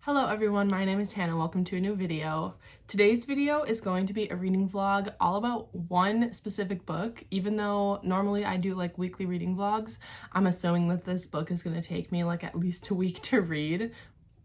Hello everyone, my name is Hannah. Welcome to a new video. Today's video is going to be a reading vlog all about one specific book. Even though normally I do like weekly reading vlogs, I'm assuming that this book is going to take me like at least a week to read.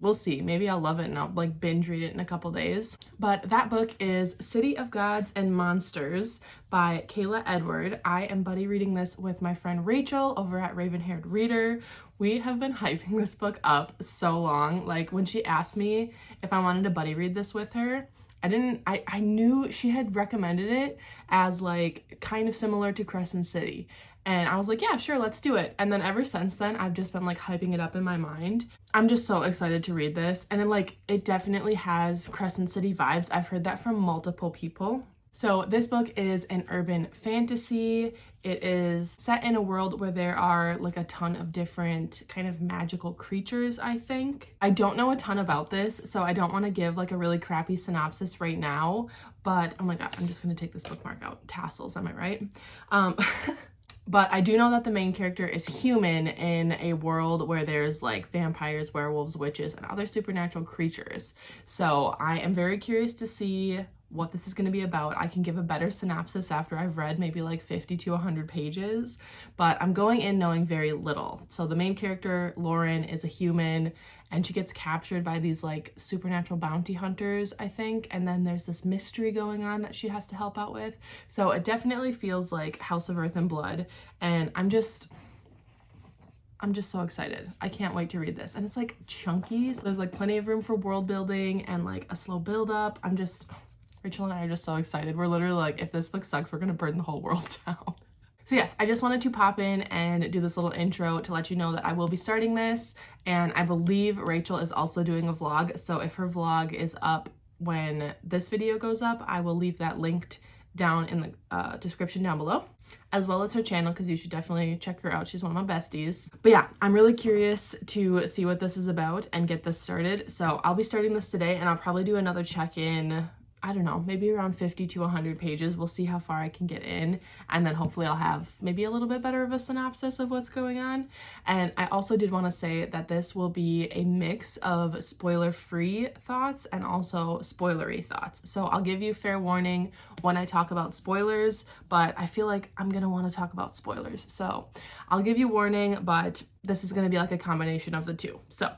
We'll see. Maybe I'll love it and I'll like binge read it in a couple days. But that book is City of Gods and Monsters by Kayla Edward. I am buddy reading this with my friend Rachel over at Raven-Haired Reader. We have been hyping this book up so long. Like when she asked me if I wanted to buddy read this with her, I knew she had recommended it as like kind of similar to Crescent City. And I was like, yeah, sure, let's do it. And then ever since then, I've just been like hyping it up in my mind. I'm just so excited to read this. And it definitely has Crescent City vibes. I've heard that from multiple people. So this book is an urban fantasy. It is set in a world where there are like a ton of different kind of magical creatures, I think. I don't know a ton about this, so I don't want to give like a really crappy synopsis right now, but oh my god, I'm just going to take this bookmark out. Tassels, am I right? But I do know that the main character is human in a world where there's like vampires, werewolves, witches, and other supernatural creatures. So I am very curious to see what this is going to be about. I can give a better synopsis after I've read maybe like 50 to 100 pages, but I'm going in knowing very little. So the main character, Lauren, is a human and she gets captured by these like supernatural bounty hunters, I think, and then there's this mystery going on that she has to help out with. So it definitely feels like House of Earth and Blood, and I'm just so excited. I can't wait to read this. And it's like chunky, so there's like plenty of room for world building and like a slow build up. Rachel and I are just so excited. We're literally like, if this book sucks, we're gonna burn the whole world down. So yes, I just wanted to pop in and do this little intro to let you know that I will be starting this, and I believe Rachel is also doing a vlog, so if her vlog is up when this video goes up, I will leave that linked down in the description down below, as well as her channel, because you should definitely check her out. She's one of my besties. But yeah, I'm really curious to see what this is about and get this started. So I'll be starting this today, and I'll probably do another check-in, I don't know, maybe around 50 to 100 pages. We'll see how far I can get in, and then hopefully I'll have maybe a little bit better of a synopsis of what's going on. And I also did want to say that this will be a mix of spoiler-free thoughts and also spoilery thoughts. So I'll give you fair warning when I talk about spoilers, but I feel like I'm gonna want to talk about spoilers. So I'll give you warning, but this is gonna be like a combination of the two. So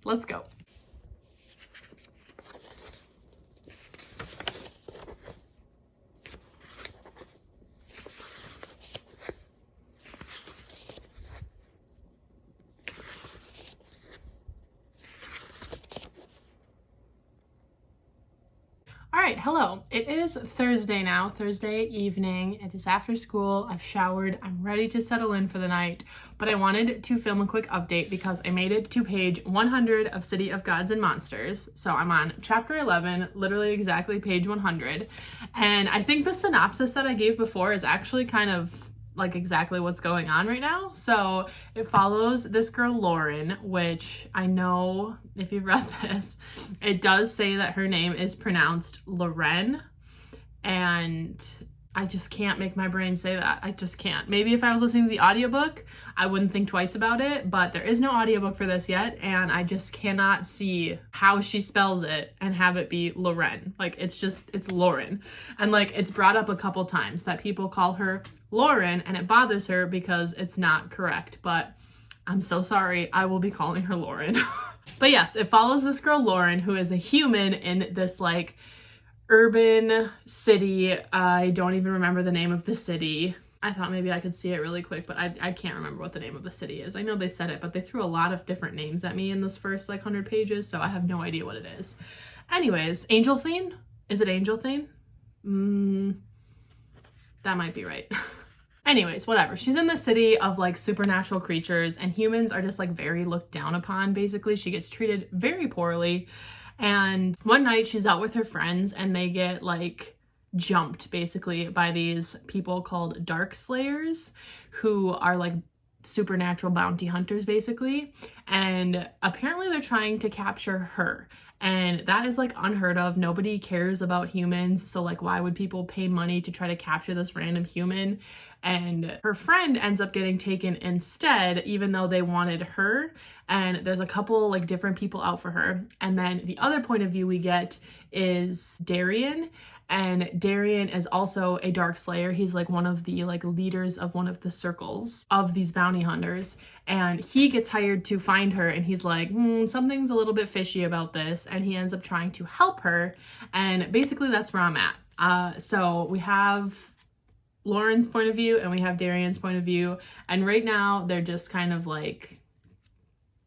let's go. All right, hello. It is Thursday now, Thursday evening. It is after school. I've showered. I'm ready to settle in for the night, but I wanted to film a quick update because I made it to page 100 of City of Gods and Monsters. So I'm on chapter 11, literally exactly page 100. And I think the synopsis that I gave before is actually kind of like exactly what's going on right now. So it follows this girl Lauren, which I know if you've read this, it does say that her name is pronounced Loren, and I just can't make my brain say that. I just can't. Maybe if I was listening to the audiobook, I wouldn't think twice about it, but there is no audiobook for this yet, and I just cannot see how she spells it and have it be Loren. Like, it's Lauren. And like, it's brought up a couple times that people call her Lauren, and it bothers her because it's not correct, but I'm so sorry. I will be calling her Lauren. But yes, it follows this girl Lauren, who is a human in this like urban city. I don't even remember the name of the city. I thought maybe I could see it really quick, but I can't remember what the name of the city is. I know they said it, but they threw a lot of different names at me in this first like 100 pages, so I have no idea what it is. Anyways, Angelthine? Is it Angelthine? That might be right. Anyways, whatever. She's in the city of like supernatural creatures, and humans are just like very looked down upon, basically. She gets treated very poorly. And one night she's out with her friends and they get like jumped basically by these people called Dark Slayers, who are like supernatural bounty hunters basically. And apparently they're trying to capture her. And that is like unheard of. Nobody cares about humans. So like, why would people pay money to try to capture this random human? and her friend ends up getting taken instead, even though they wanted her. And there's a couple like different people out for her. And then the other point of view we get is Darian. And Darian is also a Dark Slayer. He's like one of the like leaders of one of the circles of these bounty hunters. And he gets hired to find her, and he's like, something's a little bit fishy about this. And he ends up trying to help her. And basically that's where I'm at. So we have Lauren's point of view and we have Darian's point of view. And right now they're just kind of like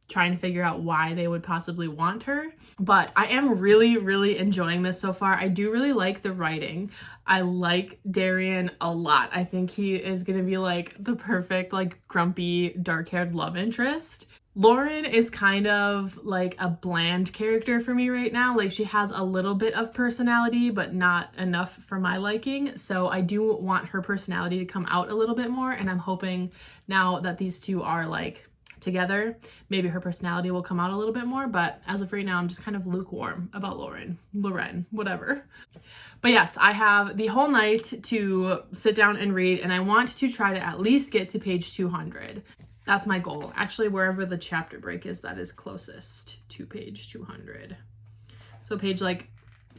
trying to figure out why they would possibly want her. But I am really, really enjoying this so far. I do really like the writing. I like Darian a lot. I think he is gonna be like the perfect like grumpy dark-haired love interest. Lauren is kind of like a bland character for me right now. Like she has a little bit of personality, but not enough for my liking. So I do want her personality to come out a little bit more. And I'm hoping now that these two are like together, maybe her personality will come out a little bit more. But as of right now, I'm just kind of lukewarm about Loren, whatever. But yes, I have the whole night to sit down and read, and I want to try to at least get to page 200. That's my goal. Actually, wherever the chapter break is, that is closest to page 200. So page like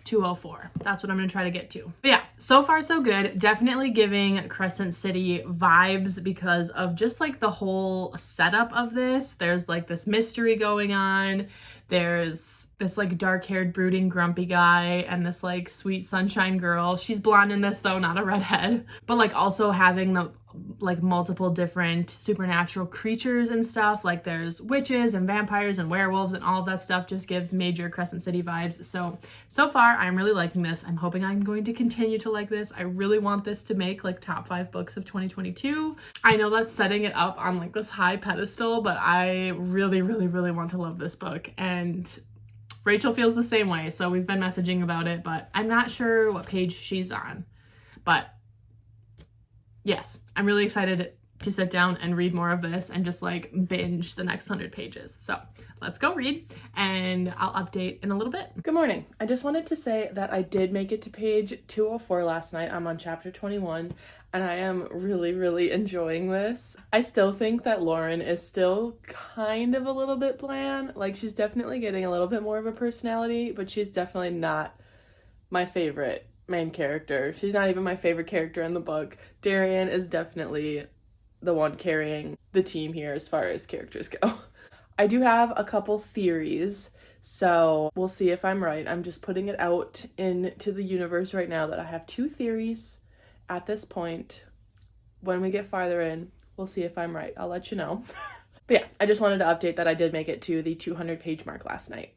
204. That's what I'm gonna try to get to. But yeah, so far so good. Definitely giving Crescent City vibes because of just like the whole setup of this. There's like this mystery going on. There's this like dark-haired brooding grumpy guy and this like sweet sunshine girl. She's blonde in this though, not a redhead. But like also having the like multiple different supernatural creatures and stuff. Like there's witches and vampires and werewolves and all of that stuff just gives major Crescent City vibes. So far I'm really liking this. I'm hoping I'm going to continue to like this. I really want this to make like top 5 books of 2022. I know that's setting it up on like this high pedestal, but I really, really, really want to love this book. And Rachel feels the same way. So we've been messaging about it, but I'm not sure what page she's on. But yes, I'm really excited to sit down and read more of this and just like binge the next 100 pages. So let's go read and I'll update in a little bit. Good morning. I just wanted to say that I did make it to page 204 last night. I'm on chapter 21 and I am really, really enjoying this. I still think that Lauren is still kind of a little bit bland. Like she's definitely getting a little bit more of a personality, but she's definitely not my favorite main character. She's not even my favorite character in the book. Darian is definitely the one carrying the team here as far as characters go. I do have a couple theories, so we'll see if I'm right. I'm just putting it out into the universe right now that I have 2 theories at this point. When we get farther in, we'll see if I'm right. I'll let you know. But yeah, I just wanted to update that I did make it to the 200 page mark last night.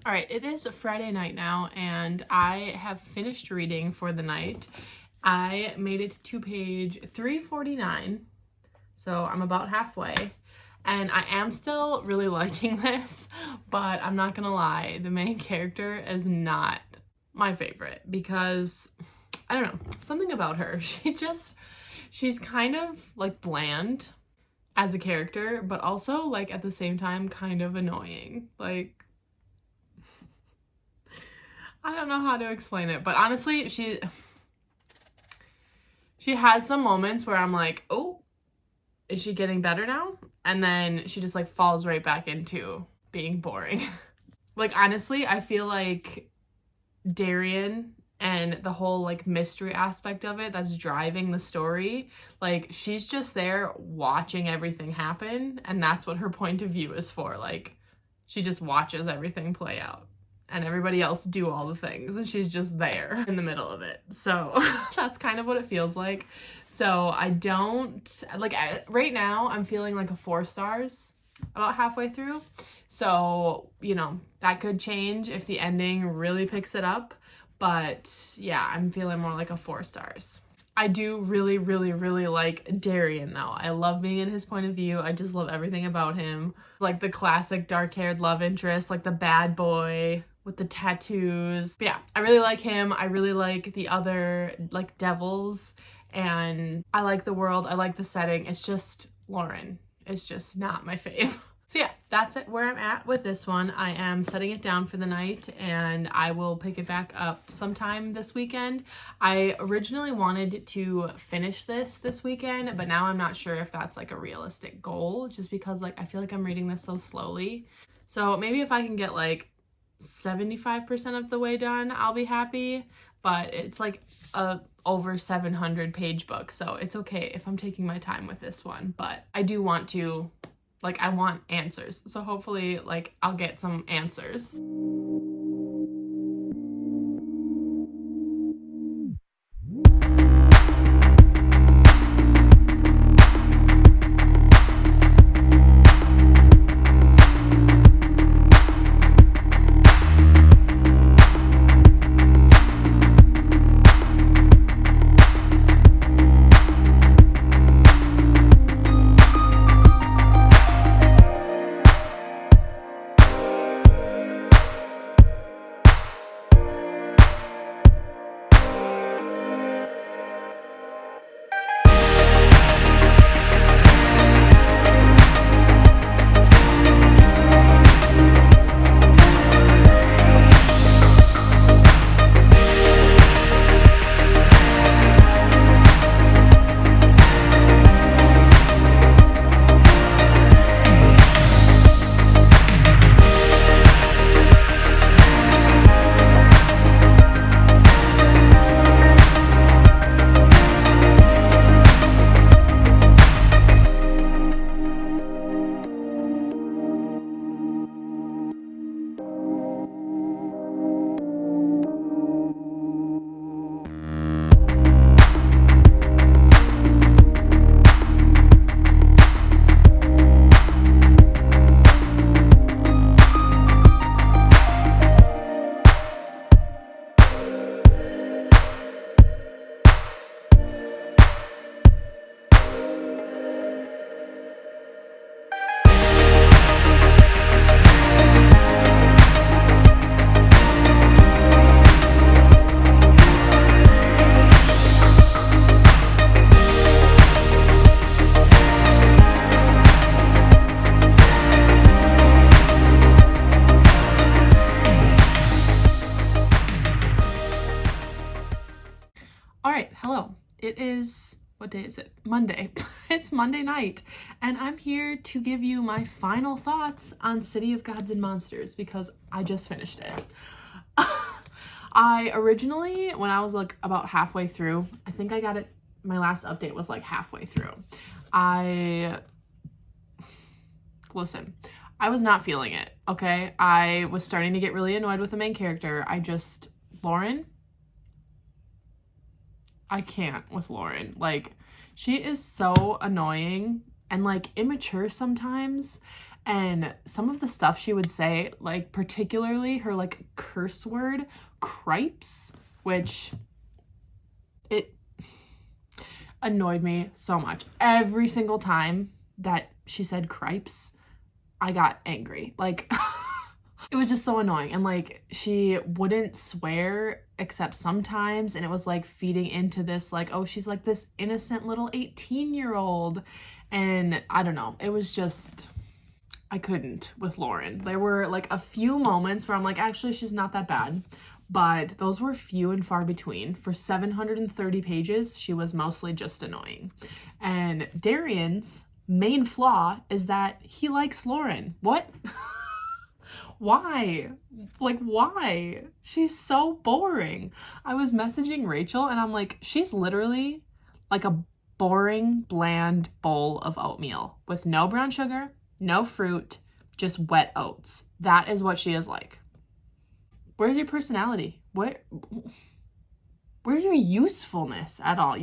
Alright, it is Friday night now, and I have finished reading for the night. I made it to page 349, so I'm about halfway, and I am still really liking this, but I'm not gonna lie, the main character is not my favorite, because, I don't know, something about her. She's kind of, like, bland as a character, but also, like, at the same time, kind of annoying. Like, I don't know how to explain it, but honestly, she has some moments where I'm like, oh, is she getting better now? And then she just like falls right back into being boring. Like, honestly, I feel like Darian and the whole like mystery aspect of it that's driving the story. Like, she's just there watching everything happen, and that's what her point of view is for. Like, she just watches everything play out and everybody else do all the things, and she's just there in the middle of it. So that's kind of what it feels like. So I don't like, right now I'm feeling like a 4 stars about halfway through. So, you know, that could change if the ending really picks it up. But yeah, I'm feeling more like a 4 stars. I do really, really, really like Darian though. I love being in his point of view. I just love everything about him. Like the classic dark-haired love interest, like the bad boy with the tattoos. But yeah, I really like him. I really like the other like devils, and I like the world. I like the setting. It's just Lauren is just not my fave. So yeah, that's it where I'm at with this one. I am setting it down for the night, and I will pick it back up sometime this weekend. I originally wanted to finish this weekend, but now I'm not sure if that's like a realistic goal, just because like I feel like I'm reading this so slowly. So maybe if I can get like 75% of the way done, I'll be happy. But it's like a over 700 page book, so it's okay if I'm taking my time with this one. But I do want to, like, I want answers. So hopefully, like, I'll get some answers. It is, what day is it? Monday. It's Monday night, and I'm here to give you my final thoughts on City of Gods and Monsters because I just finished it. I originally, when I was like about halfway through, I think I got it, my last update was like halfway through. Listen, I was not feeling it, okay? I was starting to get really annoyed with the main character. Lauren, I can't with Lauren. Like, she is so annoying and like immature sometimes. And some of the stuff she would say, like particularly her like curse word, cripes, which it annoyed me so much. Every single time that she said cripes, I got angry. Like, it was just so annoying. And like, she wouldn't swear except sometimes, and it was like feeding into this like, oh, she's like this innocent little 18-year-old, and I don't know, it was just, I couldn't with Lauren. There were like a few moments where I'm like, actually she's not that bad, but those were few and far between. For 730 pages, she was mostly just annoying. And Darian's main flaw is that he likes Lauren. What? Why? Like, why? She's so boring. I was messaging Rachel and I'm like, she's literally like a boring, bland bowl of oatmeal with no brown sugar, no fruit, just wet oats. That is what she is like. Where's your personality? Where's your usefulness at all?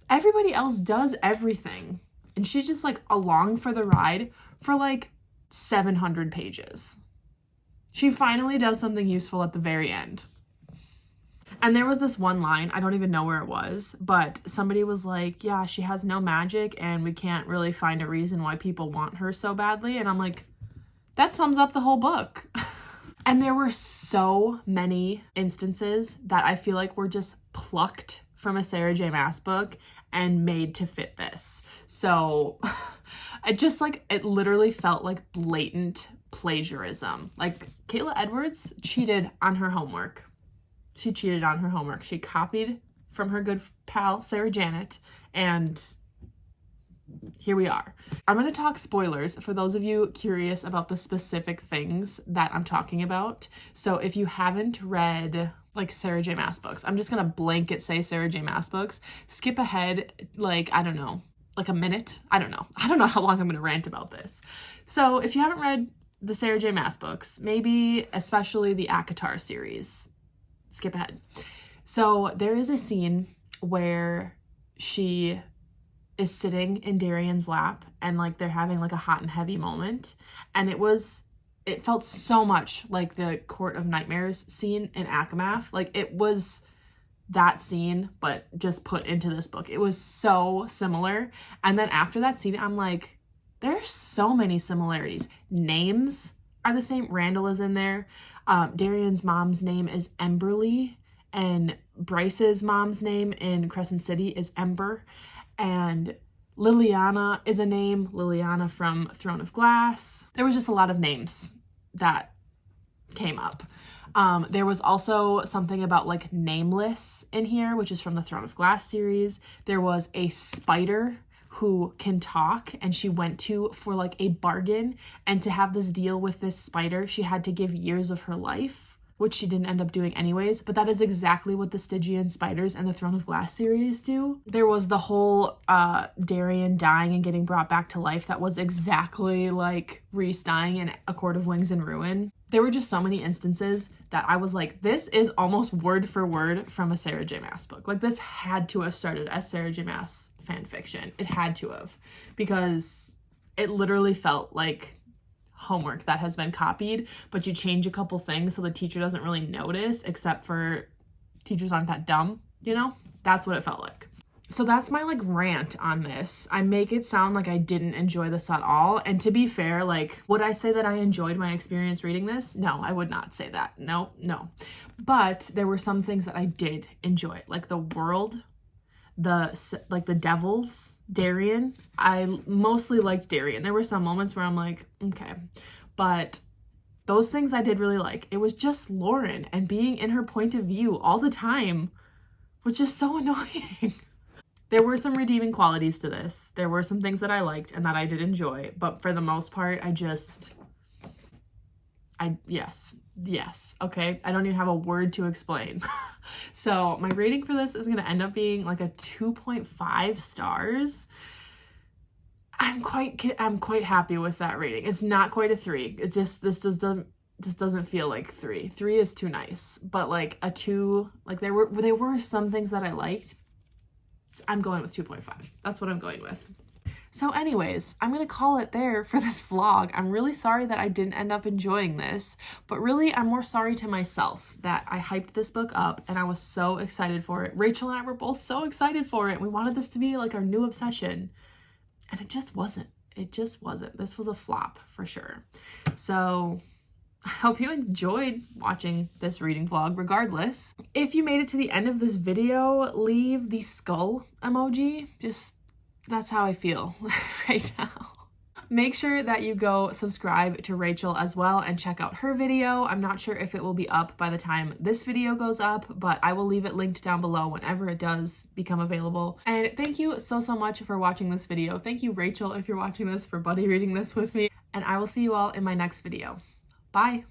Everybody else does everything. And she's just like along for the ride for like 700 pages. She finally does something useful at the very end. And there was this one line, I don't even know where it was, but somebody was like, yeah, she has no magic and we can't really find a reason why people want her so badly. And I'm like, that sums up the whole book. And there were so many instances that I feel like were just plucked from a Sarah J. Maas book and made to fit this. So it literally felt like blatant plagiarism. Like Kayla Edwards cheated on her homework. She cheated on her homework. She copied from her good pal, Sarah Janet, and here we are. I'm going to talk spoilers for those of you curious about the specific things that I'm talking about. So if you haven't read like Sarah J. Maas books, I'm just going to blanket say Sarah J. Maas books. Skip ahead, like, I don't know, like a minute. I don't know how long I'm going to rant about this. So if you haven't read the Sarah J. Maas books, maybe especially the ACOTAR series, skip ahead. So there is a scene where she is sitting in Darian's lap and like they're having like a hot and heavy moment, and it felt so much like the Court of Nightmares scene in Akamath. Like it was that scene but just put into this book. It was so similar. And then after that scene I'm like, there's so many similarities. Names are the same. Randall is in there. Darian's mom's name is Emberly, and Bryce's mom's name in Crescent City is Ember. And Liliana is a name, Liliana from Throne of Glass. There was just a lot of names that came up. There was also something about like Nameless in here, which is from the Throne of Glass series. There was a spider who can talk, and she went to for like a bargain, and to have this deal with this spider, she had to give years of her life, which she didn't end up doing anyways, but that is exactly what the Stygian spiders and the Throne of Glass series do. There was the whole Darian dying and getting brought back to life that was exactly like Rhys dying in A Court of Wings and Ruin. There were just so many instances that I was like, this is almost word for word from a Sarah J. Maas book. Like this had to have started as Sarah J. Maas fan fiction. It had to have, because it literally felt like homework that has been copied, but you change a couple things so the teacher doesn't really notice, except for teachers aren't that dumb, you know? That's what it felt like. So that's my like rant on this. I make it sound like I didn't enjoy this at all. And to be fair, like, would I say that I enjoyed my experience reading this? No, I would not say that. No. But there were some things that I did enjoy, like the world, the devils, Darian. I mostly liked Darian. There were some moments where I'm like, okay, but those things I did really like. It was just Lauren, and being in her point of view all the time was just so annoying. There were some redeeming qualities to this. There were some things that I liked and that I did enjoy, but for the most part, yes, okay? I don't even have a word to explain. So my rating for this is going to end up being like a 2.5 stars. I'm quite happy with that rating. It's not quite a 3. It just, this doesn't feel like 3. 3 is too nice, but like a 2, like there were some things that I liked. I'm going with 2.5. That's what I'm going with. So anyways, I'm going to call it there for this vlog. I'm really sorry that I didn't end up enjoying this, but really I'm more sorry to myself that I hyped this book up and I was so excited for it. Rachel and I were both so excited for it. We wanted this to be like our new obsession, and it just wasn't. This was a flop for sure. So I hope you enjoyed watching this reading vlog regardless. If you made it to the end of this video, leave the skull emoji. That's how I feel right now. Make sure that you go subscribe to Rachel as well and check out her video. I'm not sure if it will be up by the time this video goes up, but I will leave it linked down below whenever it does become available. And thank you so much for watching this video. Thank you, Rachel, if you're watching this, for buddy reading this with me. And I will see you all in my next video. Bye!